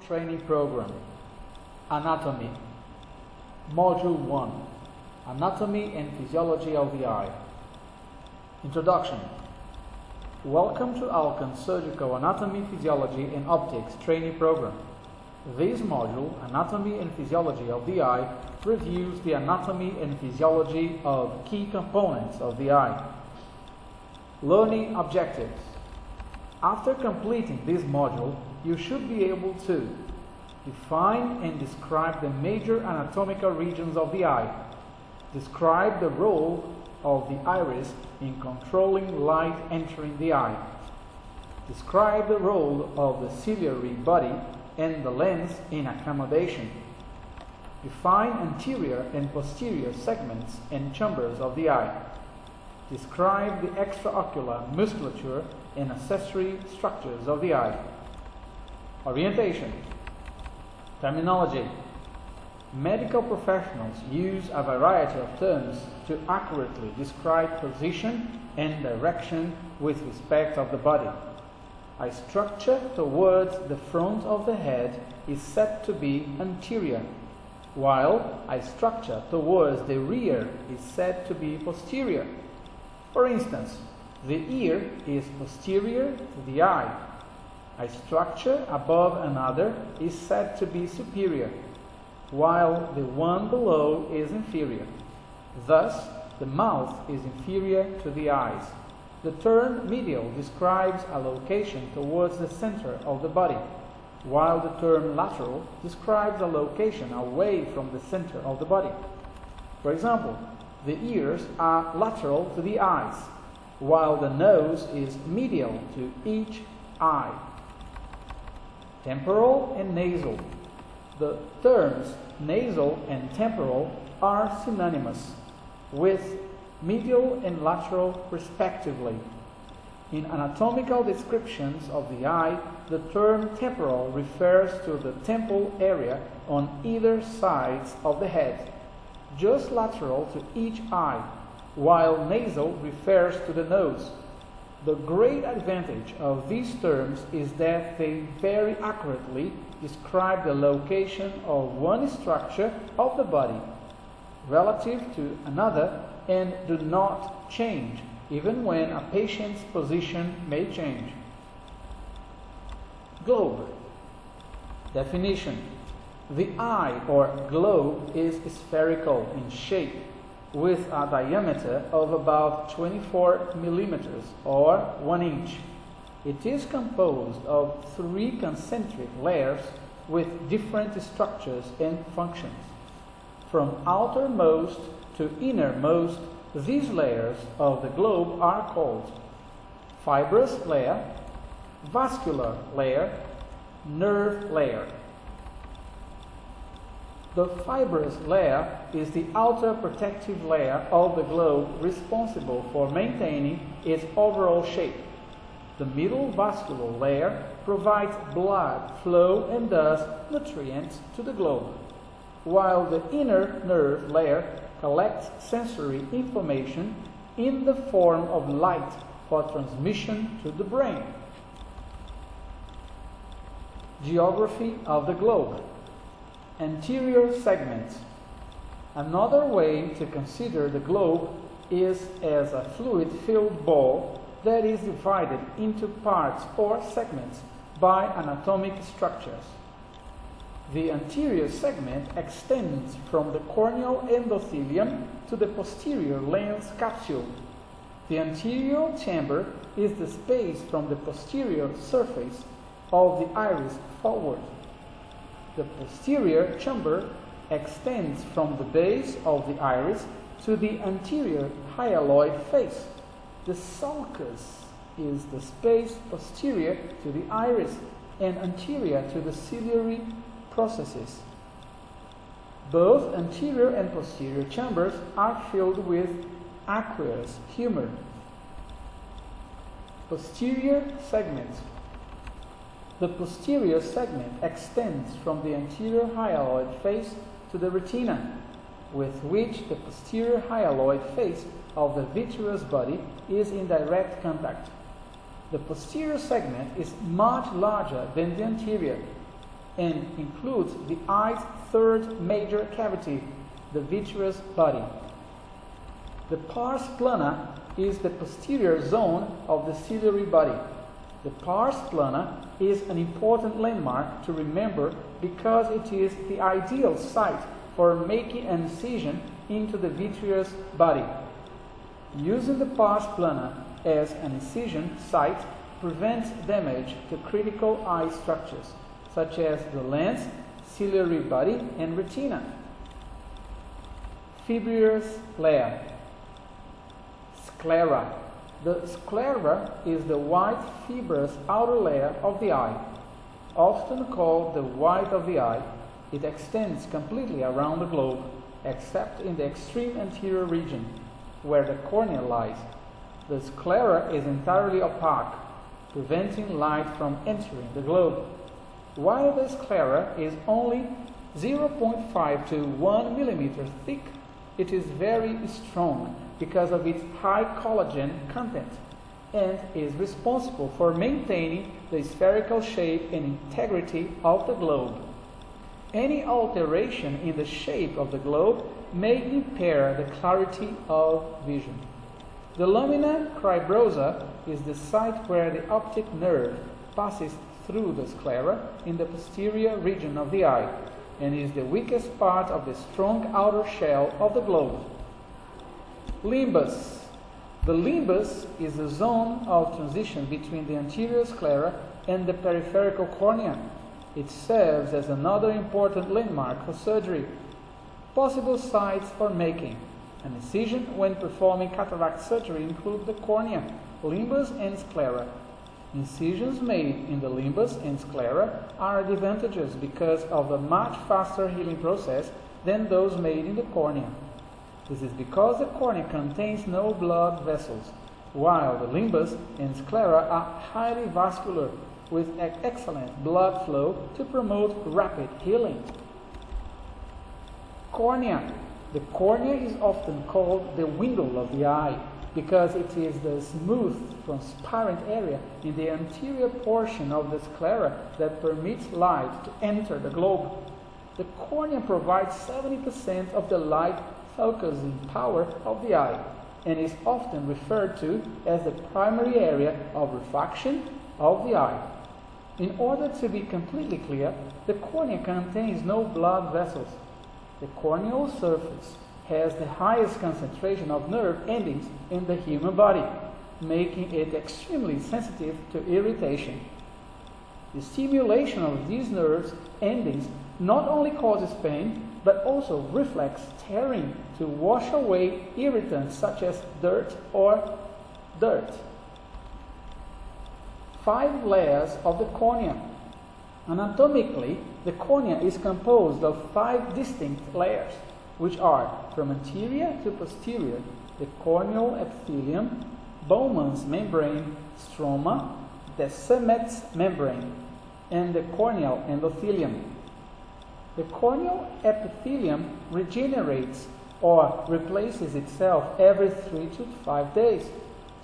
training program. Anatomy. Module 1. Anatomy and Physiology of the Eye. Introduction. Welcome to Alcan's Surgical Anatomy, Physiology and Optics training program. This module, Anatomy and Physiology of the Eye, reviews the anatomy and physiology of key components of the eye. Learning objectives. After completing this module, you should be able to define and describe the major anatomical regions of the eye, describe the role of the iris in controlling light entering the eye, describe the role of the ciliary body and the lens in accommodation, define anterior and posterior segments and chambers of the eye, describe the extraocular musculature and accessory structures of the eye. Orientation. Terminology. Medical professionals use a variety of terms to accurately describe position and direction with respect of the body. A structure towards the front of the head is said to be anterior, while a structure towards the rear is said to be posterior. For instance, the ear is posterior to the eye. A structure above another is said to be superior, while the one below is inferior. Thus, the mouth is inferior to the eyes. The term medial describes a location towards the center of the body, while the term lateral describes a location away from the center of the body. For example, the ears are lateral to the eyes, while the nose is medial to each eye. Temporal and nasal. The terms nasal and temporal are synonymous with medial and lateral respectively. In anatomical descriptions of the eye, the term temporal refers to the temple area on either sides of the head, just lateral to each eye, while nasal refers to the nose. The great advantage of these terms is that they very accurately describe the location of one structure of the body relative to another and do not change, even when a patient's position may change. Globe. Definition. The eye or globe is spherical in shape with a diameter of about 24 millimeters or 1 inch. It is composed of 3 concentric layers with different structures and functions. From outermost to innermost, these layers of the globe are called fibrous layer, vascular layer, nerve layer. The fibrous layer is the outer protective layer of the globe responsible for maintaining its overall shape. The middle vascular layer provides blood flow and thus nutrients to the globe, while the inner nerve layer collects sensory information in the form of light for transmission to the brain. Geography of the globe. Anterior segments. Another way to consider the globe is as a fluid-filled ball that is divided into parts or segments by anatomic structures. The anterior segment extends from the corneal endothelium to the posterior lens capsule. The anterior chamber is the space from the posterior surface of the iris forward. The posterior chamber extends from the base of the iris to the anterior hyaloid face. The sulcus is the space posterior to the iris and anterior to the ciliary processes. Both anterior and posterior chambers are filled with aqueous humor. Posterior segment. The posterior segment extends from the anterior hyaloid face to the retina, with which the posterior hyaloid face of the vitreous body is in direct contact. The posterior segment is much larger than the anterior, and includes the eye's third major cavity, the vitreous body. The pars plana is the posterior zone of the ciliary body. The pars plana is an important landmark to remember because it is the ideal site for making an incision into the vitreous body. Using the pars plana as an incision site prevents damage to critical eye structures, such as the lens, ciliary body, and retina. Fibrous layer. Sclera. The sclera is the white fibrous outer layer of the eye. Often called the white of the eye, it extends completely around the globe, except in the extreme anterior region, where the cornea lies. The sclera is entirely opaque, preventing light from entering the globe. While the sclera is only 0.5 to 1 millimeter thick, it is very strong because of its high collagen content and is responsible for maintaining the spherical shape and integrity of the globe. Any alteration in the shape of the globe may impair the clarity of vision. The lamina cribrosa is the site where the optic nerve passes through the sclera in the posterior region of the eye and is the weakest part of the strong outer shell of the globe. Limbus. The limbus is the zone of transition between the anterior sclera and the peripheral cornea. It serves as another important landmark for surgery. Possible sites for making an incision when performing cataract surgery include the cornea, limbus, and sclera. Incisions made in the limbus and sclera are advantageous because of a much faster healing process than those made in the cornea. This is because the cornea contains no blood vessels, while the limbus and sclera are highly vascular with excellent blood flow to promote rapid healing. Cornea. The cornea is often called the window of the eye because it is the smooth, transparent area in the anterior portion of the sclera that permits light to enter the globe. The cornea provides 70% of the light focusing power of the eye and is often referred to as the primary area of refraction of the eye. In order to be completely clear, the cornea contains no blood vessels. The corneal surface has the highest concentration of nerve endings in the human body, making it extremely sensitive to irritation. The stimulation of these nerve endings not only causes pain, but also reflex tearing to wash away irritants such as dirt or dirt. 5 layers of the cornea. Anatomically, the cornea is composed of 5 distinct layers, which are from anterior to posterior, the corneal epithelium, Bowman's membrane, stroma, the Descemet's membrane, and the corneal endothelium. The corneal epithelium regenerates or replaces itself every 3 to 5 days.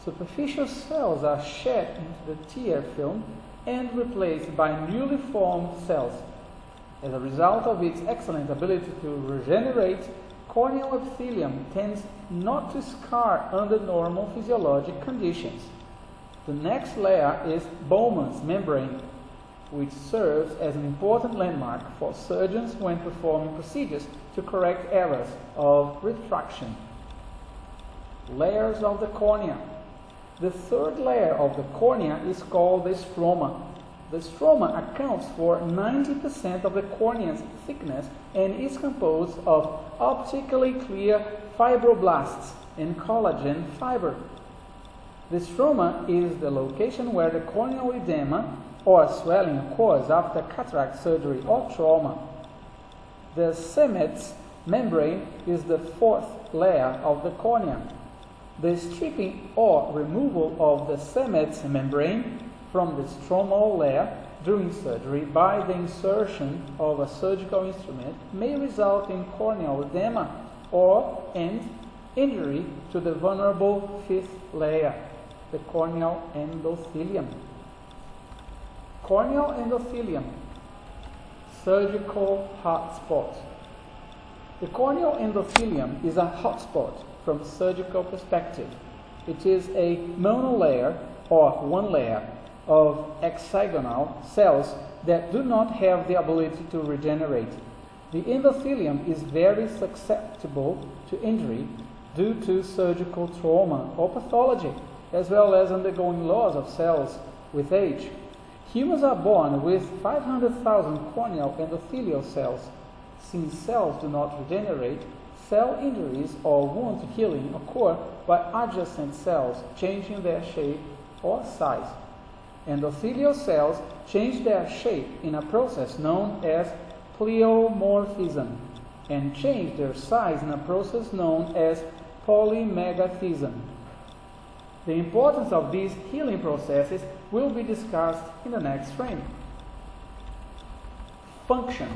Superficial cells are shed into the tear film and replaced by newly formed cells. As a result of its excellent ability to regenerate, corneal epithelium tends not to scar under normal physiologic conditions. The next layer is Bowman's membrane, which serves as an important landmark for surgeons when performing procedures to correct errors of refraction. Layers of the cornea. The third layer of the cornea is called the stroma. The stroma accounts for 90% of the cornea's thickness and is composed of optically clear fibroblasts and collagen fiber. The stroma is the location where the corneal edema or swelling occurs after cataract surgery or trauma. The Descemet's membrane is the 4th layer of the cornea. The stripping or removal of the Descemet's membrane from the stromal layer during surgery by the insertion of a surgical instrument may result in corneal edema or injury to the vulnerable 5th layer, the corneal endothelium. Corneal endothelium. surgical hotspot. The corneal endothelium is a hotspot from a surgical perspective. It is a monolayer or one layer of hexagonal cells that do not have the ability to regenerate. The endothelium is very susceptible to injury due to surgical trauma or pathology, as well as undergoing loss of cells with age. Humans are born with 500,000 corneal endothelial cells. Since cells do not regenerate, cell injuries or wound healing occur by adjacent cells changing their shape or size. Endothelial cells change their shape in a process known as pleomorphism and change their size in a process known as polymegathism. The importance of these healing processes will be discussed in the next frame. Function.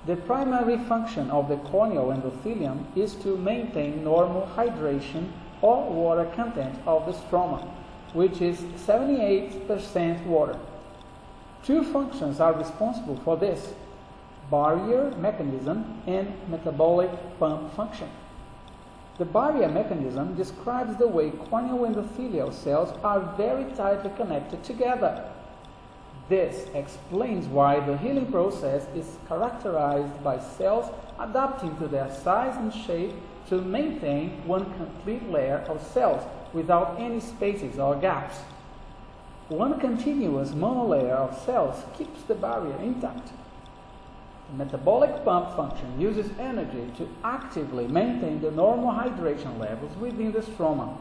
The primary function of the corneal endothelium is to maintain normal hydration or water content of the stroma, which is 78% water. Two functions are responsible for this: barrier mechanism and metabolic pump function. The barrier mechanism describes the way corneal endothelial cells are very tightly connected together. This explains why the healing process is characterized by cells adapting to their size and shape to maintain one complete layer of cells without any spaces or gaps. One continuous monolayer of cells keeps the barrier intact. The metabolic pump function uses energy to actively maintain the normal hydration levels within the stroma.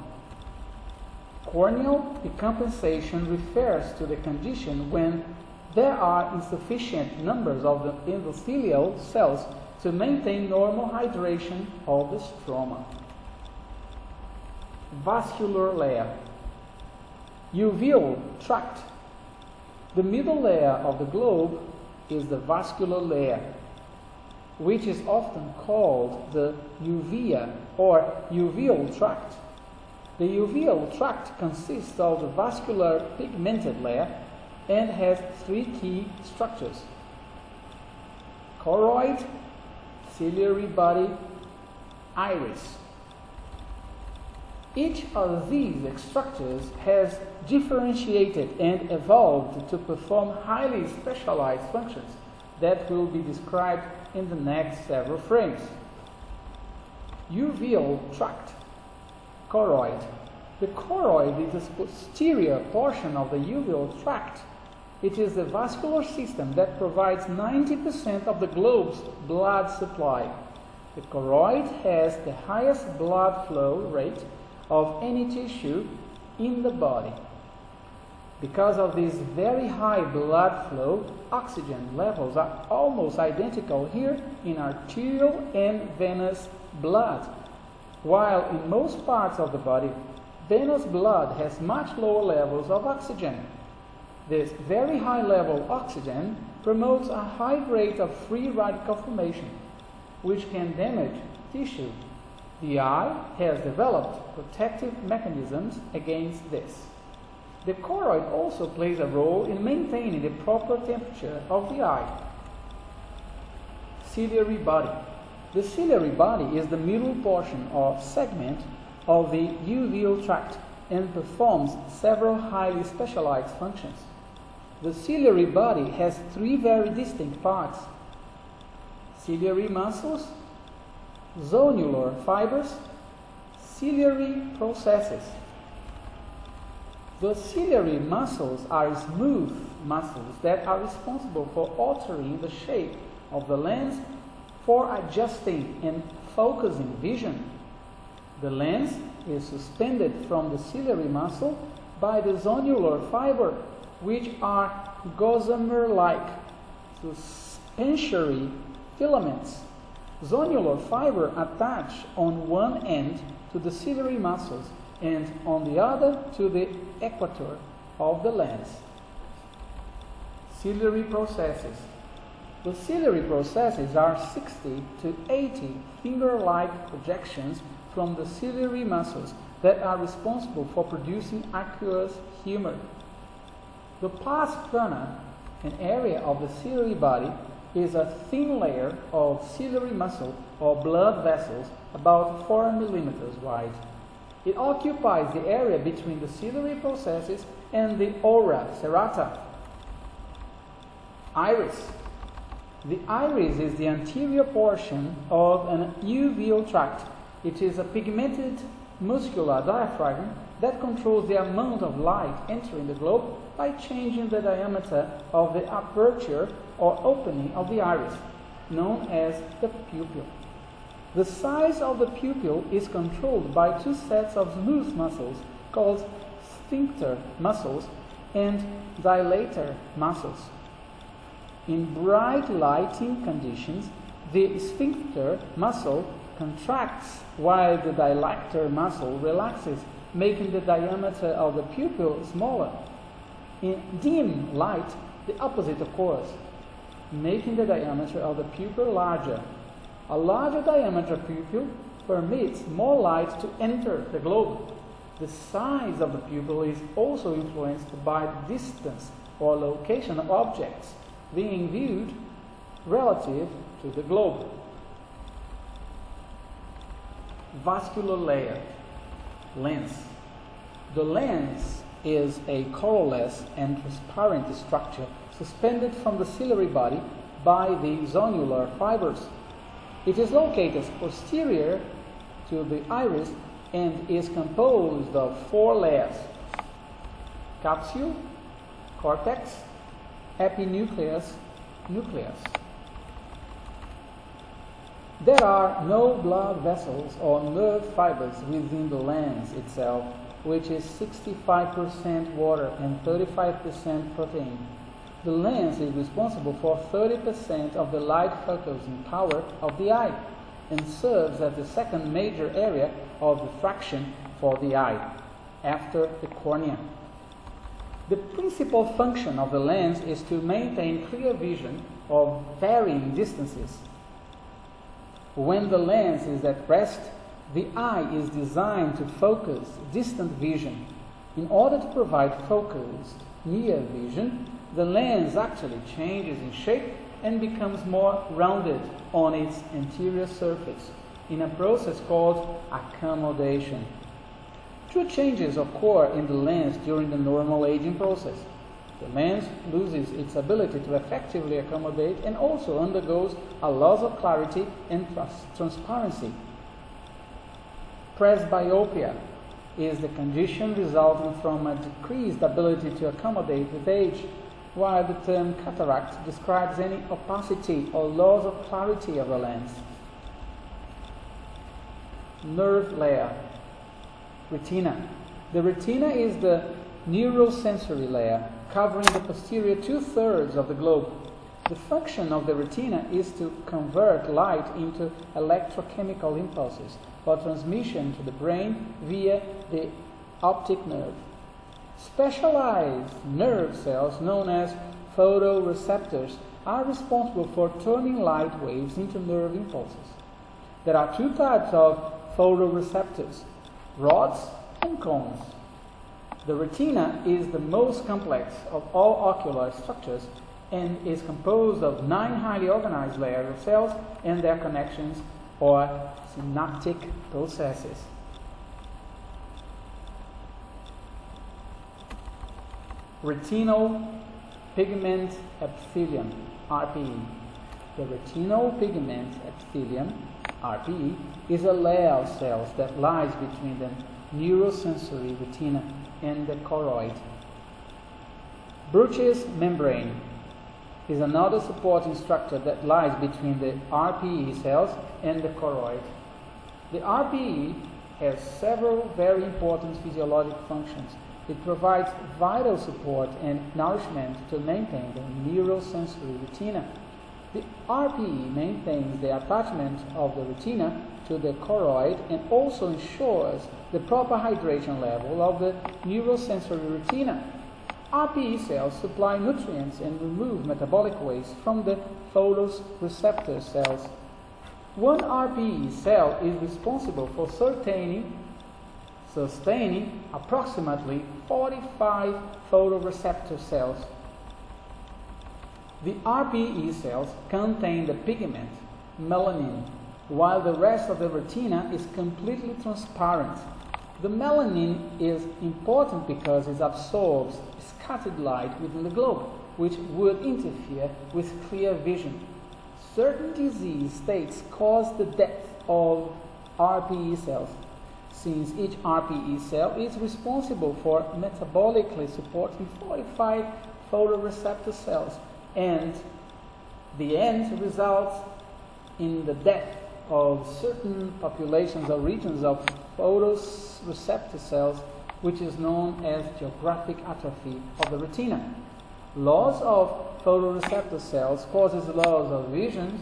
Corneal decompensation refers to the condition when there are insufficient numbers of the endothelial cells to maintain normal hydration of the stroma. Vascular layer. Uveal tract. The middle layer of the globe is the vascular layer, which is often called the uvea or uveal tract. The uveal tract consists of the vascular pigmented layer and has three key structures: choroid, ciliary body, iris. Each of these structures has differentiated and evolved to perform highly specialized functions that will be described in the next several frames. Uveal tract. Choroid. The choroid is the posterior portion of the uveal tract. It is the vascular system that provides 90% of the globe's blood supply. The choroid has the highest blood flow rate of any tissue in the body. Because of this very high blood flow, oxygen levels are almost identical here in arterial and venous blood, while in most parts of the body, venous blood has much lower levels of oxygen. This very high level of oxygen promotes a high rate of free radical formation, which can damage tissue. The eye has developed protective mechanisms against this. The choroid also plays a role in maintaining the proper temperature of the eye. Ciliary body. The ciliary body is the middle portion or segment of the uveal tract and performs several highly specialized functions. The ciliary body has three very distinct parts: ciliary muscles, zonular fibers, ciliary processes. The ciliary muscles are smooth muscles that are responsible for altering the shape of the lens for adjusting and focusing vision. The lens is suspended from the ciliary muscle by the zonular fiber, which are gossamer-like suspensory filaments. Zonular fiber attach on one end to the ciliary muscles and on the other to the equator of the lens. Ciliary processes. The ciliary processes are 60 to 80 finger-like projections from the ciliary muscles that are responsible for producing aqueous humor. The pars plana, an area of the ciliary body, is a thin layer of ciliary muscle or blood vessels about 4 millimeters wide. It occupies the area between the ciliary processes and the ora serrata. Iris. The iris is the anterior portion of an uveal tract. It is a pigmented muscular diaphragm that controls the amount of light entering the globe by changing the diameter of the aperture or opening of the iris, known as the pupil. The size of the pupil is controlled by two sets of smooth muscles called sphincter muscles and dilator muscles. In bright lighting conditions, the sphincter muscle contracts while the dilator muscle relaxes, making the diameter of the pupil smaller. In dim light, the opposite occurs, making the diameter of the pupil larger. A larger diameter pupil permits more light to enter the globe. The size of the pupil is also influenced by the distance or location of objects being viewed relative to the globe. Vascular layer. Lens. The lens is a colorless and transparent structure suspended from the ciliary body by the zonular fibers. It is located posterior to the iris and is composed of 4 layers: capsule, cortex, epinucleus, nucleus. There are no blood vessels or nerve fibers within the lens itself, which is 65% water and 35% protein. The lens is responsible for 30% of the light focusing power of the eye and serves as the second major area of refraction for the eye, after the cornea. The principal function of the lens is to maintain clear vision of varying distances. When the lens is at rest, the eye is designed to focus distant vision. In order to provide focused near vision, the lens actually changes in shape and becomes more rounded on its anterior surface in a process called accommodation. 2 changes occur in the lens during the normal aging process. The lens loses its ability to effectively accommodate and also undergoes a loss of clarity and transparency. Presbyopia is the condition resulting from a decreased ability to accommodate with age, while the term cataract describes any opacity or loss of clarity of the lens. Nerve layer. Retina. The retina is the neurosensory layer, covering the posterior 2/3 of the globe. The function of the retina is to convert light into electrochemical impulses for transmission to the brain via the optic nerve. Specialized nerve cells known as photoreceptors are responsible for turning light waves into nerve impulses. There are 2 types of photoreceptors: rods and cones. The retina is the most complex of all ocular structures and is composed of 9 highly organized layers of cells and their connections or synaptic processes. Retinal pigment epithelium, RPE. The retinal pigment epithelium, RPE, is a layer of cells that lies between the neurosensory retina and the choroid. Bruch's membrane is another supporting structure that lies between the RPE cells and the choroid. The RPE has several very important physiologic functions. It provides vital support and nourishment to maintain the neurosensory retina. The RPE maintains the attachment of the retina to the choroid and also ensures the proper hydration level of the neurosensory retina. RPE cells supply nutrients and remove metabolic waste from the photoreceptor cells. One RPE cell is responsible for sustaining approximately 45 photoreceptor cells. The RPE cells contain the pigment melanin, while the rest of the retina is completely transparent. The melanin is important because it absorbs scattered light within the globe, which would interfere with clear vision. Certain disease states cause the death of RPE cells, since each RPE cell is responsible for metabolically supporting 45 photoreceptor cells, and the end results in the death of certain populations or regions of photoreceptor cells, which is known as geographic atrophy of the retina. Loss of photoreceptor cells causes loss of vision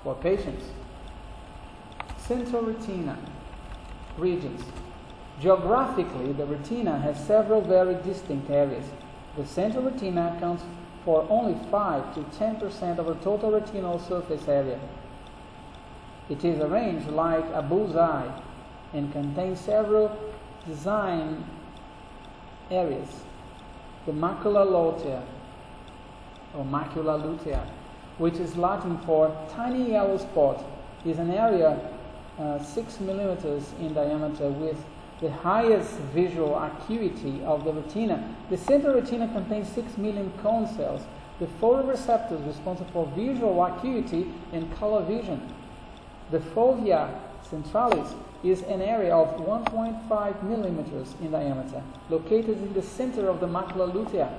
for patients. Central retina regions. Geographically, the retina has several very distinct areas. The central retina accounts for only 5 to 10% of the total retinal surface area. It is arranged like a bullseye and contains several design areas. The macula lutea, or macula lutea, which is Latin for tiny yellow spot, is an area 6 millimeters in diameter with the highest visual acuity of the retina. The central retina contains 6 million cone cells, the photoreceptors responsible for visual acuity and color vision. The fovea centralis is an area of 1.5 millimeters in diameter, located in the center of the macula lutea.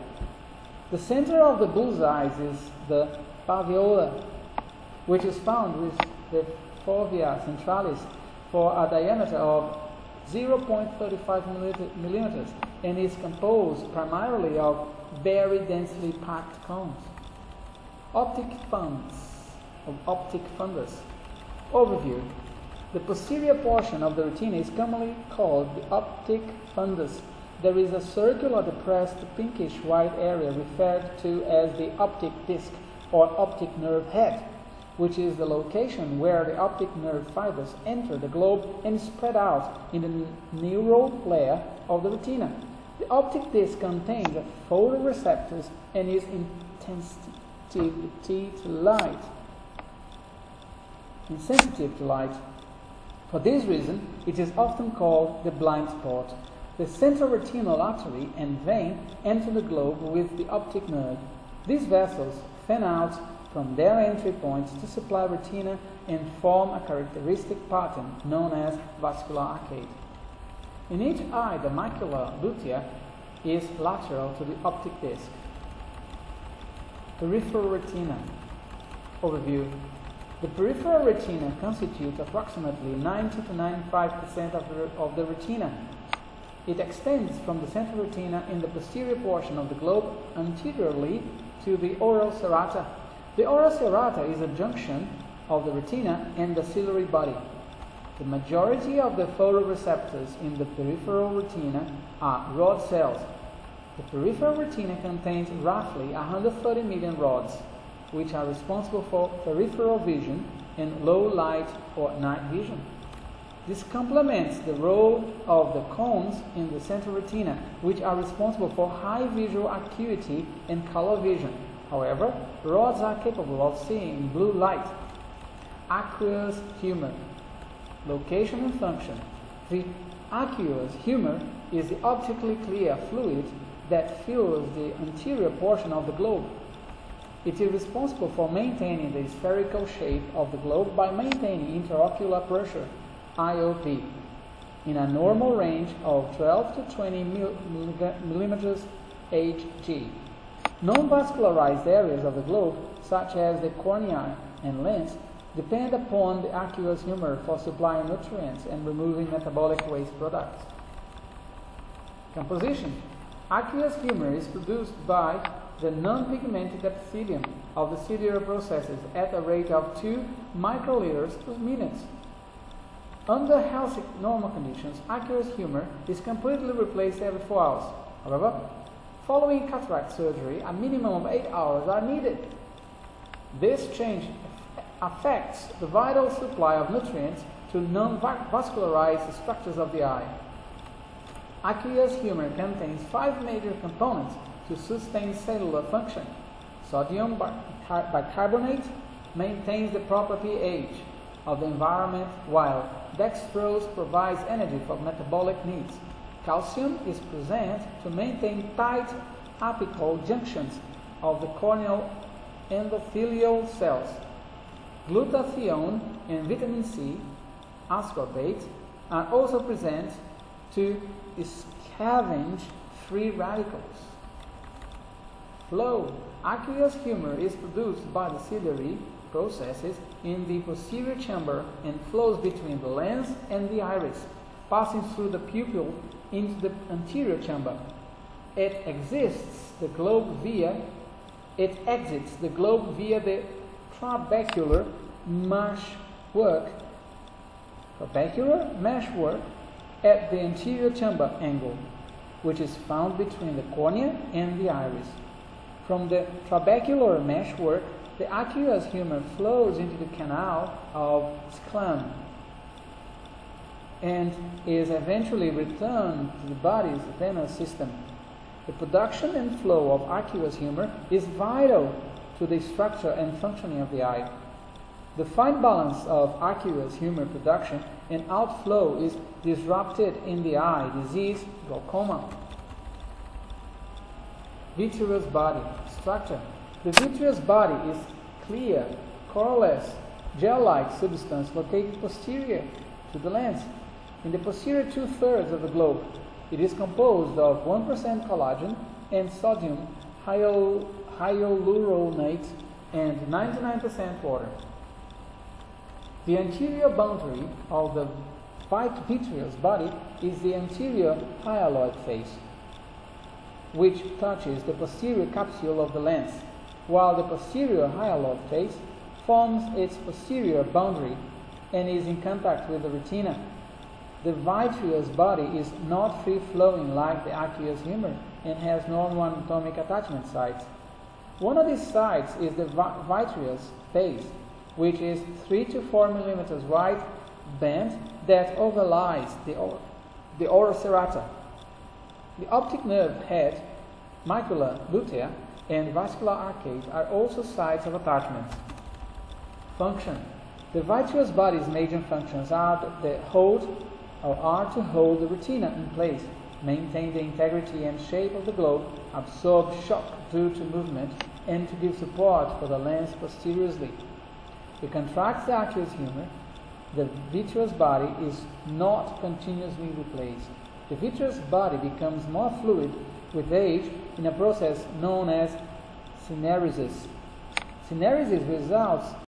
The center of the bullseyes is the alveolar, which is found with the fovea centralis for a diameter of 0.35 millimeters and is composed primarily of very densely packed cones. Optic fundus. Overview. The posterior portion of the retina is commonly called the optic fundus. There is a circular depressed pinkish white area referred to as the optic disc or optic nerve head, which is the location where the optic nerve fibers enter the globe and spread out in the neural layer of the retina. The optic disc contains the photoreceptors and is insensitive to light. For this reason, it is often called the blind spot. The central retinal artery and vein enter the globe with the optic nerve. These vessels fan out from their entry points to supply retina and form a characteristic pattern known as vascular arcade. In each eye, the macula lutea is lateral to the optic disc. Peripheral retina. Overview. The peripheral retina constitutes approximately 90 to 95% of the retina. It extends from the central retina in the posterior portion of the globe anteriorly to the oral serrata. The oral serrata is a junction of the retina and the ciliary body. The majority of the photoreceptors in the peripheral retina are rod cells. The peripheral retina contains roughly 130 million rods, which are responsible for peripheral vision and low light or night vision. This complements the role of the cones in the central retina, which are responsible for high visual acuity and color vision. However, rods are capable of seeing in blue light. Aqueous humor. Location and function. The aqueous humor is the optically clear fluid that fills the anterior portion of the globe. It is responsible for maintaining the spherical shape of the globe by maintaining intraocular pressure, IOP, in a normal range of 12 to 20 millimeters Hg. Non-vascularized areas of the globe, such as the cornea and lens, depend upon the aqueous humor for supplying nutrients and removing metabolic waste products. Composition. Aqueous humor is produced by the non-pigmented epithelium of the ciliary processes at a rate of 2 microliters per minute. Under healthy normal conditions, aqueous humor is completely replaced every 4 hours. However, following cataract surgery, a minimum of 8 hours are needed. This change affects the vital supply of nutrients to non-vascularized structures of the eye. Aqueous humor contains 5 major components to sustain cellular function: Sodium bicarbonate maintains the proper pH of the environment, while dextrose provides energy for metabolic needs. Calcium is present to maintain tight apical junctions of the corneal endothelial cells. Glutathione and vitamin C, ascorbate, are also present to scavenge free radicals. Flow. Aqueous humor is produced by the ciliary processes in the posterior chamber and flows between the lens and the iris, passing through the pupil into the anterior chamber. It exits the globe via the trabecular meshwork at the anterior chamber angle, which is found between the cornea and the iris. From the trabecular meshwork, the aqueous humor flows into the canal of Schlemm and is eventually returned to the body's venous system. The production and flow of aqueous humor is vital to the structure and functioning of the eye. The fine balance of aqueous humor production and outflow is disrupted in the eye disease, glaucoma. Vitreous body structure. The vitreous body is clear, colorless, gel-like substance located posterior to the lens. In the posterior 2/3 of the globe, it is composed of 1% collagen and sodium hyaluronate and 99% water. The anterior boundary of the vitreous body is the anterior hyaloid face, which touches the posterior capsule of the lens, while the posterior hyaloid face forms its posterior boundary and is in contact with the retina. The vitreous body is not free-flowing like the aqueous humor and has no anatomic attachment sites. One of these sites is the vitreous face, which is 3 to 4 millimeters wide band that overlies the ora serrata. The optic nerve head, macula lutea, and vascular arcade are also sites of attachment. Function. The vitreous body's major functions are to hold the retina in place, maintain the integrity and shape of the globe, absorb shock due to movement, and to give support for the lens posteriorly. It contracts the aqueous humor. The vitreous body is not continuously replaced. The vitreous body becomes more fluid with age in a process known as syneresis. Syneresis results